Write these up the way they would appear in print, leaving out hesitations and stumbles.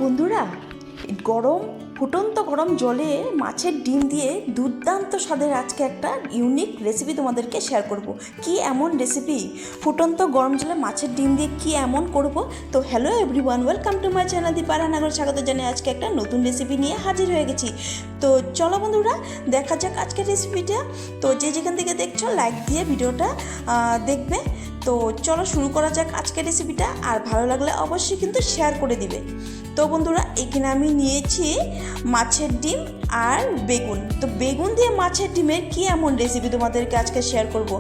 বন্ধুরা, গরম ফুটন্ত গরম জলে মাছের ডিম দিয়ে দুর্দান্ত স্বাদের আজকে একটা ইউনিক রেসিপি তোমাদেরকে শেয়ার করব। কি এমন রেসিপি, ফুটন্ত গরম জলে মাছের ডিম দিয়ে কি এমন করব। তো hello everyone, welcome to my channel Diparanagar. স্বাগত জানাই আজকে একটা নতুন রেসিপি নিয়ে হাজির হয়ে গেছি। তো চলো বন্ধুরা, দেখা যাক আজকের রেসিপিটা। তো যে যেখান থেকে দেখছো লাইক দিয়ে ভিডিওটা দেখবে। তো চলো শুরু করা যাক আজকের রেসিপিটা, আর ভালো লাগলে অবশ্যই কিন্তু শেয়ার করে দিবে। তো বন্ধুরা, এখানে আমি নিয়েছি মাছের ডিম আর বেগুন। তো বেগুন দিয়ে মাছের ডিমের কি এমন রেসিপি তোমাদেরকে আজকে শেয়ার করব।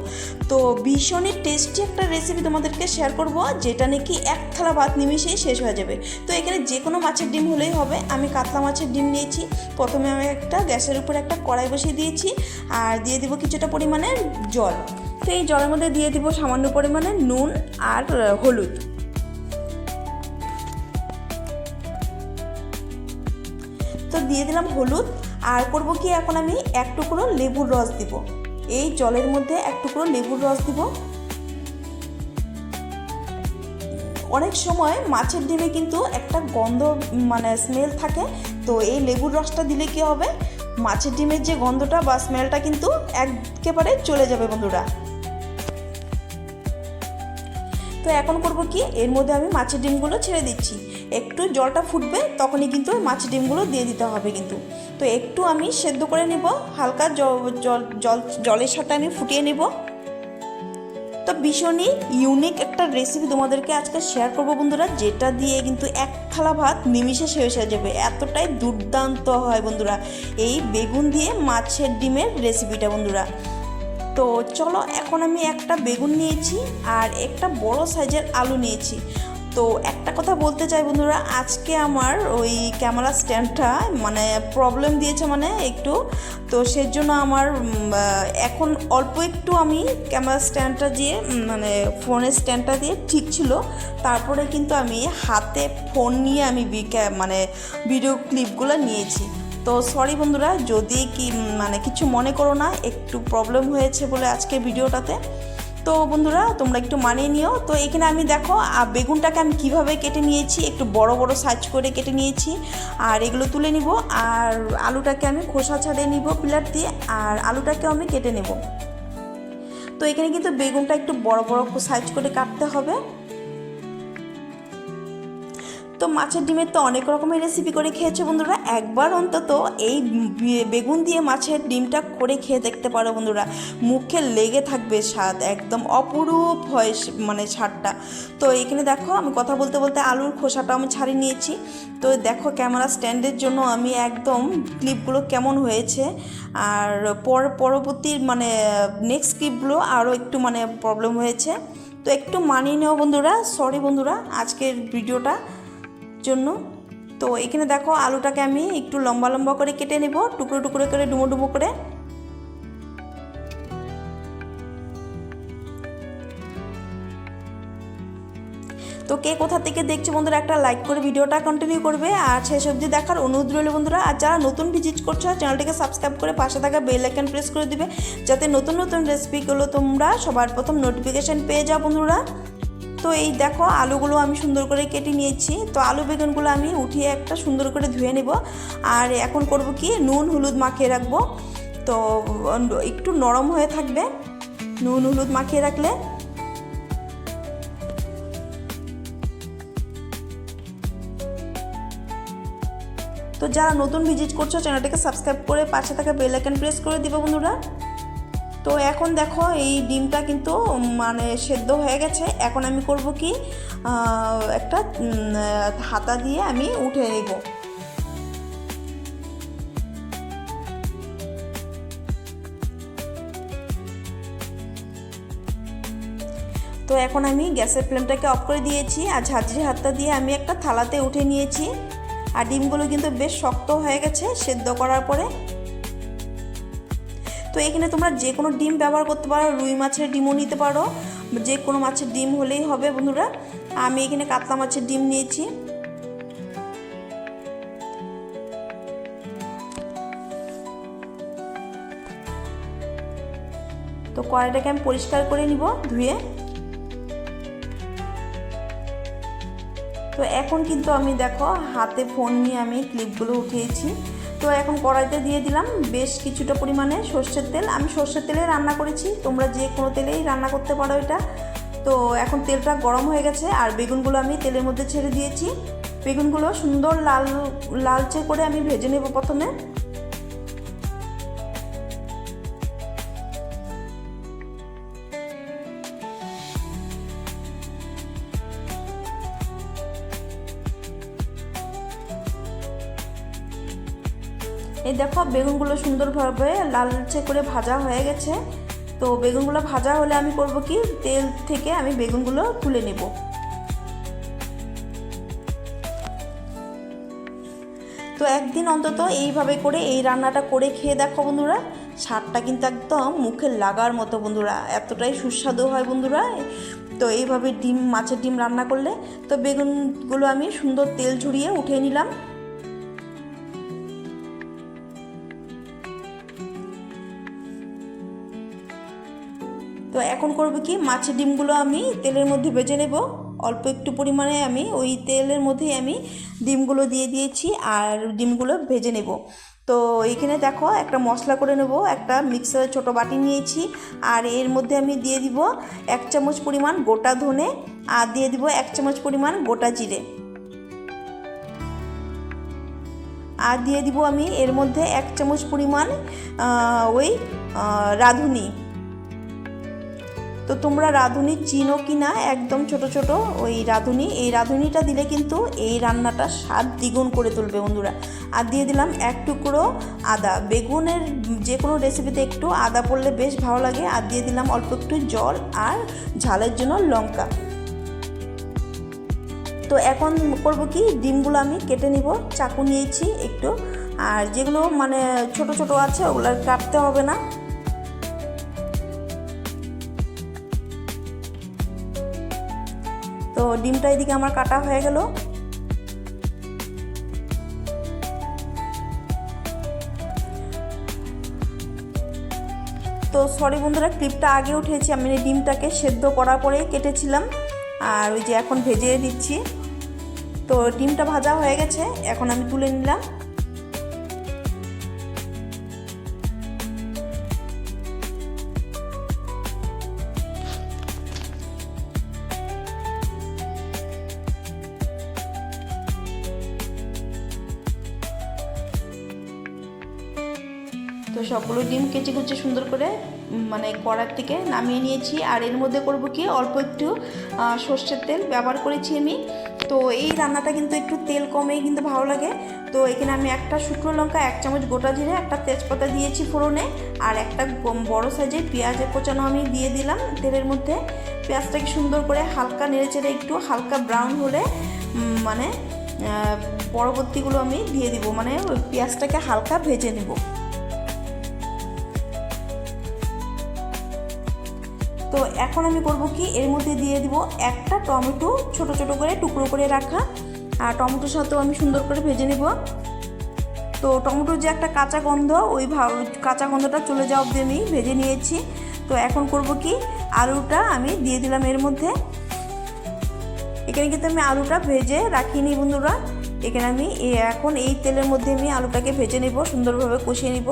তো ভীষণই টেস্টি একটা রেসিপি তোমাদেরকে শেয়ার করব, যেটা নাকি এক থালা ভাত নিমিশেই শেষ হয়ে যাবে। তো এখানে যে কোনো মাছের ডিম হলেই হবে। আমি কাতলা মাছের ডিম নিয়েছি। প্রথমে আমি একটা গ্যাসের উপর একটা কড়াই বসিয়ে দিয়েছি, আর দিয়ে দিব কিছুটা পরিমাণের জল। তো এই জলের মধ্যে দিয়ে দিব সামান্য পরিমাণে নুন আর হলুদ। তো দিয়ে দিলাম হলুদ, আর করব কি এখন আমি এক টুকরো লেবুর রস দিব। এই জলের মধ্যে এক টুকরো লেবুর রস দিব। অনেক সময় মাছের ডিমে কিন্তু একটা গন্ধ স্মেল থাকে। তো এই লেবুর রসটা দিলে কি হবে, মাছের ডিমের যে গন্ধটা বা স্মেলটা কিন্তু একেবারে চলে যাবে বন্ধুরা। তো এখন করব কি, এর মধ্যে আমি মাছের ডিমগুলো ছেড়ে দিচ্ছি। একটু জলটা ফুটবে তখনই কিন্তু মাছের ডিমগুলো দিয়ে দিতে হবে কিন্তু। তো একটু আমি সেদ্ধ করে নেব, হালকা জলের সাথে আমি ফুটিয়ে নেব। তো ভীষণই ইউনিক একটা রেসিপি তোমাদেরকে আজকে শেয়ার করবো বন্ধুরা, যেটা দিয়ে কিন্তু এক থালা ভাত নিমিষে শেষ হয়ে যাবে। এতটাই দুর্দান্ত হয় বন্ধুরা এই বেগুন দিয়ে মাছের ডিমের রেসিপিটা বন্ধুরা। তো চলো, এখন আমি একটা বেগুন নিয়েছি আর একটা বড় সাইজের আলু নিয়েছি। তো একটা কথা বলতে চাই বন্ধুরা, আজকে আমার ওই ক্যামেরা স্ট্যান্ডটা প্রবলেম দিয়েছে একটু। তো সেজন্য আমার এখন অল্প একটু আমি ক্যামেরা স্ট্যান্ডটা দিয়ে ফোনের স্ট্যান্ডটা দিয়ে ঠিক ছিল। তারপরে কিন্তু আমি হাতে ফোন নিয়ে আমি ভিডিও ক্লিপগুলো নিয়েছি। তো সরি বন্ধুরা, যদি কিছু মনে করো না, একটু প্রবলেম হয়েছে বলে আজকে ভিডিওটাতে। তো বন্ধুরা, তোমরা একটু মানিয়ে নিও। তো এখানে আমি দেখো বেগুনটাকে আমি কিভাবে কেটে নিয়েছি, একটু বড় বড় সাইজ করে কেটে নিয়েছি। আর এগুলো তুলে নিব, আর আলুটাকে আমি খোসা ছাড়িয়ে নিব পিলার দিয়ে, আর আলুটাকেও আমি কেটে নেব। তো এখানে কিন্তু বেগুনটা একটু বড় বড় সাইজ করে কাটতে হবে। তো মাছের ডিমের তো অনেক রকমের রেসিপি করে খেয়েছো বন্ধুরা, একবার অন্তত এই বেগুন দিয়ে মাছের ডিমটা করে খেয়ে দেখতে পারো বন্ধুরা। মুখে লেগে থাকবে স্বাদ, একদম অপরূপ হয় স্বাদটা। তো এখানে দেখো আমি কথা বলতে বলতে আলুর খোসাটা আমি ছাড়িয়ে নিয়েছি। তো দেখো ক্যামেরা স্ট্যান্ডের জন্য আমি একদম ক্লিপগুলো কেমন হয়েছে, আর পরবর্তী নেক্সট ক্লিপগুলো আরও একটু প্রবলেম হয়েছে। তো একটু মানিয়ে নেও বন্ধুরা, সরি বন্ধুরা আজকের ভিডিওটা জন্য। তো এখানে দেখো আলুটাকে আমি একটু লম্বা লম্বা করে কেটে নেব, টুকরো টুকরো করে ডুমো ডুমো করে। তো কে কোথা থেকে দেখছো বন্ধুরা, একটা লাইক করে ভিডিওটা কন্টিনিউ করবে, আর শেষ অবধি দেখার অনুরোধ রইল বন্ধুরা। আর যারা নতুন ভিজিট করছো চ্যানেলটিকে সাবস্ক্রাইব করে পাশে থাকা বেল আইকন প্রেস করে দিবে, যাতে নতুন নতুন রেসিপিগুলো তোমরা সবার প্রথম নোটিফিকেশান পেয়ে যাও বন্ধুরা। তো এই দেখো আলুগুলো আমি সুন্দর করে কেটে নিয়েছি। তো আলু বেগুনগুলো আমি উঠিয়ে একটা সুন্দর করে ধুয়ে নেব। আর এখন করব কি, নুন হলুদ মাখিয়ে রাখবো। তো একটু নরম হয়ে থাকবে নুন হলুদ মাখিয়ে রাখলে। তো যারা নতুন ভিজিট করছো চ্যানেলটাকে সাবস্ক্রাইব করে পাশে থাকা বেল আইকন প্রেস করে দিবে বন্ধুরা। তো এখন দেখো এই ডিমটা কিন্তু সেদ্ধ হয়ে গেছে। এখন আমি করব কি, একটা হাতা দিয়ে আমি উঠে নেব। তো এখন আমি গ্যাসের ফ্লেমটাকে অফ করে দিয়েছি, আর ঝাঁঝরি হাতটা দিয়ে আমি একটা থালাতে উঠে নিয়েছি। আর ডিমগুলো কিন্তু বেশ শক্ত হয়ে গেছে সেদ্ধ করার পরে। তো এখানে তোমরা যে কোনো ডিম ব্যবহার করতে পারো, রুই মাছের ডিমও নিতে পারো, যে কোনো মাছের ডিম হলেই হবে বন্ধুরা। আমি এখানে কাতলা মাছের ডিম নিয়েছি। তো কড়াইটাকে আমি পরিষ্কার করে নিব ধুয়ে। তো এখন কিন্তু আমি দেখো হাতে ফোন নিয়ে আমি ক্লিপগুলো উঠিয়েছি। তো এখন কড়াইতে দিয়ে দিলাম বেশ কিছুটা পরিমাণে সর্ষের তেল। আমি সর্ষের তেলে রান্না করেছি, তোমরা যে কোনো তেলেই রান্না করতে পারো এটা। তো এখন তেলটা গরম হয়ে গেছে আর বেগুনগুলো আমি তেলের মধ্যে ছেড়ে দিয়েছি। বেগুনগুলো সুন্দর লালচে করে আমি ভেজে নেব প্রথমে। এই দেখো বেগুনগুলো সুন্দরভাবে লালচে করে ভাজা হয়ে গেছে। তো বেগুনগুলো ভাজা হলে আমি করব কি, তেল থেকে আমি বেগুনগুলো তুলে নেব। তো একদিন অন্তত এইভাবে করে এই রান্নাটা করে খেয়ে দেখো বন্ধুরা, স্বাদটা কিন্তু একদম মুখে লাগার মতো বন্ধুরা, এতটাই সুস্বাদু হয় বন্ধুরা। তো এইভাবে মাছের ডিম রান্না করলে। তো বেগুনগুলো আমি সুন্দর তেল ঝরিয়ে উঠিয়ে নিলাম। তো এখন করব কি, মাছের ডিমগুলো আমি তেলের মধ্যে ভেজে নেব। অল্প একটু পরিমাণে আমি ওই তেলের মধ্যেই আমি ডিমগুলো দিয়ে দিয়েছি আর ডিমগুলো ভেজে নেব। তো এইখানে দেখো একটা মশলা করে নেব, একটা মিক্সারের ছোটো বাটি নিয়েছি আর এর মধ্যে আমি দিয়ে দিব 1 চামচ পরিমাণ গোটা ধনে আর দিয়ে দিব 1 চামচ পরিমাণ গোটা জিরে আর দিয়ে দিব আমি এর মধ্যে 1 চামচ পরিমাণ ওই রাঁধুনি। তো তোমরা রাঁধুনি চিনো কি না, একদম ছোট ছোট ওই রাঁধুনি, এই রাঁধুনিটা দিলে কিন্তু এই রান্নাটা স্বাদ দ্বিগুণ করে তুলবে বন্ধুরা। আর দিয়ে দিলাম 1 টুকরো আদা, বেগুনের যে কোনো রেসিপিতে একটু আদা পড়লে বেশ ভালো লাগে। আর দিয়ে দিলাম অল্প একটু জল আর ঝালের জন্য লঙ্কা। তো এখন করব কি, ডিমগুলো আমি কেটে নিব, চাকু নিয়েছি একটু, আর যেগুলো মানে ছোট ছোট আছে ওগুলো কাটতে হবে না। তো ডিমটা এদিকে আমার কাটা হয়ে গেল। তো সরি বন্ধুরা, ক্লিপটা আগে উঠেছি, আমি ডিমটাকে সেদ্ধ করার পরেই কেটেছিলাম আর ওই যে এখন ভেজে দিচ্ছি। তো ডিমটা ভাজা হয়ে গেছে, এখন আমি তুলে নিলাম। তো সবগুলো ডিম কেচে কুচে সুন্দর করে মানে কড়ার থেকে নামিয়ে নিয়েছি। আর এর মধ্যে করব কি, অল্প একটু সর্ষের তেল ব্যবহার করেছি আমি। তো এই রান্নাটা কিন্তু একটু তেল কমেই কিন্তু ভালো লাগে। তো এখানে আমি একটা শুকনো লঙ্কা, 1 চামচ গোটা জিরে, একটা তেজপাতা দিয়েছি ফোড়নে আর একটা বড় সাইজের পেঁয়াজের কোচানো আমি দিয়ে দিলাম তেলের মধ্যে। পেঁয়াজটাকে সুন্দর করে হালকা নেড়েচেড়ে একটু হালকা ব্রাউন হলে মানে পরবর্তীগুলো আমি দিয়ে দিব, মানে ওই পেঁয়াজটাকে হালকা ভেজে নেব। তো এখন আমি করব কি, এর মধ্যে দিয়ে দিব একটা টমেটো ছোট ছোট করে টুকরো করে রাখা, আর টমেটোর সাথেও আমি সুন্দর করে ভেজে নেব। তো টমেটোর যে একটা কাঁচা গন্ধ, ওই কাঁচা গন্ধটা চলে যাওয়া অবধি আমি ভেজে নিয়েছি। তো এখন করব কি, আলুটা আমি দিয়ে দিলাম এর মধ্যে। এখানে কিন্তু আমি আলুটা ভেজে রাখিনি বন্ধুরা, এখানে আমি এখন এই তেলের মধ্যে আমি আলুটাকে ভেজে নেব, সুন্দরভাবে কষিয়ে নেব।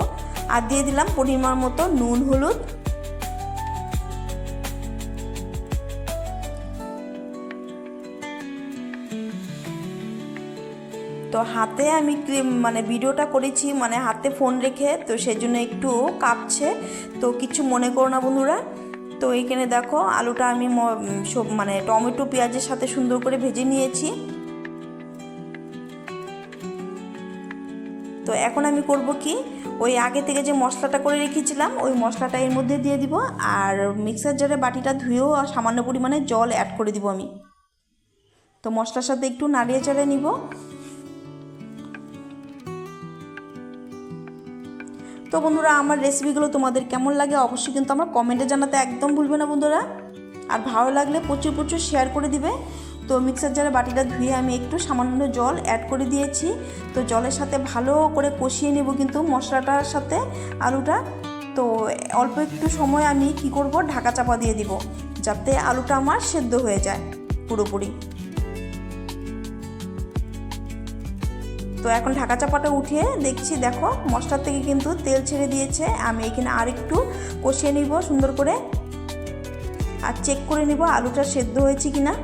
আর দিয়ে দিলাম পরিমাণ মতো নুন হলুদ। তো হাতে আমি মানে ভিডিওটা করেছি মানে হাতে ফোন রেখে, তো সেই জন্য একটু কাঁপছে, তো কিছু মনে করো না বন্ধুরা। তো এইখানে দেখো আলুটা আমি সব মানে টমেটো পেঁয়াজের সাথে সুন্দর করে ভেজে নিয়েছি। তো এখন আমি করব কি, ওই আগে থেকে যে মশলাটা করে রেখেছিলাম ওই মশলাটা এর মধ্যে দিয়ে দিব, আর মিক্সার জারে বাটিটা ধুয়েও সামান্য পরিমাণে জল অ্যাড করে দিব আমি। তো মশলার সাথে একটু নাড়িয়ে চাড়িয়ে নিব। তো বন্ধুরা, আমার রেসিপিগুলো তোমাদের কেমন লাগে অবশ্যই কিন্তু আমার কমেন্টে জানাতে একদম ভুলবে না বন্ধুরা। আর ভালো লাগলে প্রচুর প্রচুর শেয়ার করে দিবে। তো মিক্সার জারে বাটিটা ধুয়ে আমি একটু সামান্য জল অ্যাড করে দিয়েছি। তো জলের সাথে ভালো করে কষিয়ে নেব কিন্তু মশলাটার সাথে আলুটা। তো অল্প একটু সময় আমি কি করব, ঢাকা চাপা দিয়ে দিব যাতে আলুটা আমার সেদ্ধ হয়ে যায় পুরোপুরি। তো এখন ঢাকা চাপাটা উঠিয়ে দেখছি, দেখো মশলার থেকে কিন্তু তেল ছেড়ে দিয়েছে। আমি এখানে আর একটু কষিয়ে নিব সুন্দর করে, আর চেক করে নিব আলুটা সেদ্ধ হয়েছে কিনা।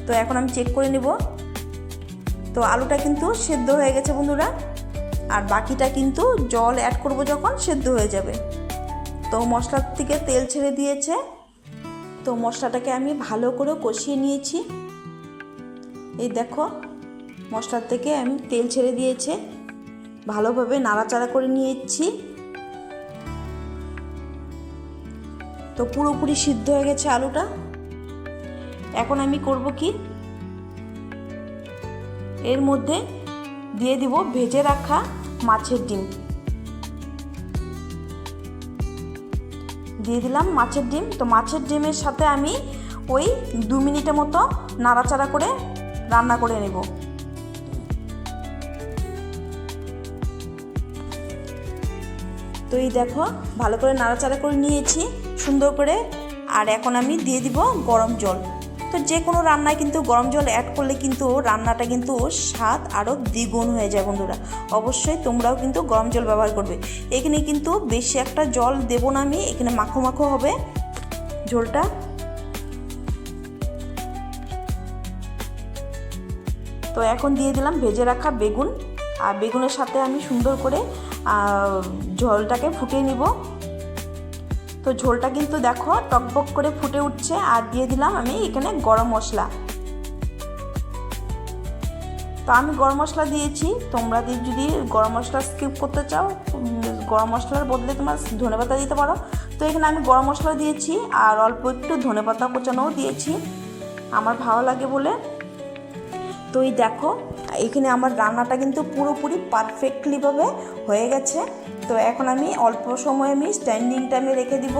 তো এখন আমি চেক করে নিব। তো আলুটা কিন্তু সেদ্ধ হয়ে গেছে বন্ধুরা, আর বাকিটা কিন্তু জল অ্যাড করব যখন সেদ্ধ হয়ে যাবে। তো মশলার থেকে তেল ছেড়ে দিয়েছে। তো মশলাটাকে আমি ভালো করে কষিয়ে নিয়েছি। এই দেখো মশলার থেকে আমি তেল ছেড়ে দিয়েছে, ভালোভাবে নাড়াচাড়া করে নিয়েছি। তো পুরোপুরি সিদ্ধ হয়ে গেছে আলুটা। এখন আমি করব কি, এর মধ্যে দিয়ে দিব ভেজে রাখা মাছের ডিম। দিয়ে দিলাম মাছের ডিম। তো মাছের ডিমের সাথে আমি ওই 2 মিনিটের মতো নাড়াচাড়া করে রান্না করে নেব। তো এই দেখো ভালো করে নাড়াচাড়া করে নিয়েছি সুন্দর করে। আর এখন আমি দিয়ে দিব গরম জল। তো যে কোনো রান্নায় কিন্তু গরম জল অ্যাড করলে কিন্তু রান্নাটা কিন্তু স্বাদ আরও দ্বিগুণ হয়ে যায় বন্ধুরা। অবশ্যই তোমরাও কিন্তু গরম জল ব্যবহার করবে। এখানে কিন্তু বেশি একটা জল দেব না আমি, এখানে মাখো মাখো হবে ঝোলটা। তো এখন দিয়ে দিলাম ভেজে রাখা বেগুন, আর বেগুনের সাথে আমি সুন্দর করে ঝোলটাকে ফুটিয়ে নিব। তো ঝোলটা কিন্তু দেখো টকবক করে ফুটে উঠছে। আর দিয়ে দিলাম আমি এখানে গরম মশলা। তো আমি গরম মশলা দিয়েছি, তোমরা যদি গরম মশলা স্কিপ করতে চাও গরম মশলার বদলে তোমার ধনেপাতা দিতে পারো। তো এখানে আমি গরম মশলা দিয়েছি আর অল্প একটু ধনেপাতা কোচানোও দিয়েছি আমার ভালো লাগে বলে। তো এই দেখো এখানে আমার রান্নাটা কিন্তু পুরোপুরি পারফেক্টলিভাবে হয়ে গেছে। তো এখন আমি অল্প সময় আমি স্ট্যান্ডিং টাইমে রেখে দিব।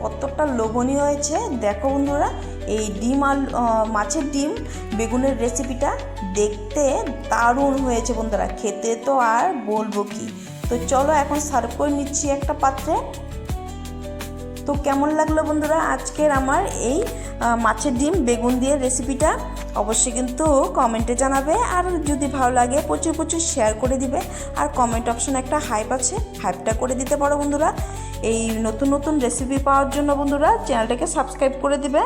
কতটা লোভনীয় হয়েছে দেখো বন্ধুরা। এই ডিম আর মাছের ডিম বেগুনের রেসিপিটা দেখতে দারুণ হয়েছে বন্ধুরা, খেতে তো আর বলবো কি। তো চলো এখন সার্ভ করে নিচ্ছি একটা পাত্রে। তো কেমন লাগলো বন্ধুরা আজকের আমার এই মাছের ডিম বেগুন দিয়ে রেসিপিটা? অবশ্যই কিন্তু কমেন্টে জানাবে, আর যদি ভালো লাগে প্রচুর প্রচুর শেয়ার করে দিবে। আর কমেন্ট অপশনে একটা হাইপ আছে, হাইপটা করে দিতে পারো বন্ধুরা। এই নতুন নতুন রেসিপি পাওয়ার জন্য বন্ধুরা চ্যানেলটাকে সাবস্ক্রাইব করে দিবে।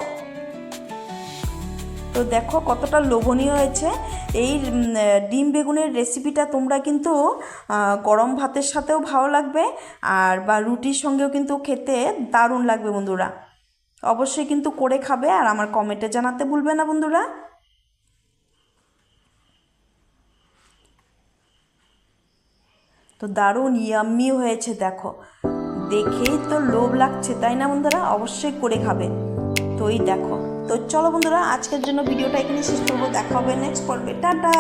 তো দেখো কতটা লোভনীয় হয়েছে এই ডিম বেগুনের রেসিপিটা। তোমরা কিন্তু গরম ভাতের সাথেও ভালো লাগবে, আর বা রুটির সঙ্গেও কিন্তু খেতে দারুণ লাগবে বন্ধুরা। অবশ্যই কিন্তু করে খাবে, আর আমার কমেন্টে জানাতে ভুলবে না বন্ধুরা। তো দারুণ ইয়াম্মি হয়েছে দেখো, দেখেই তো লোভ লাগছে তাই না বন্ধুরা? অবশ্যই করে খাবে। তো এই দেখো। তো চলো বন্ধুরা আজকের জন্য ভিডিওটা এখানে শেষ করবো। দেখা হবে নেক্সট পর্বে। টাটা।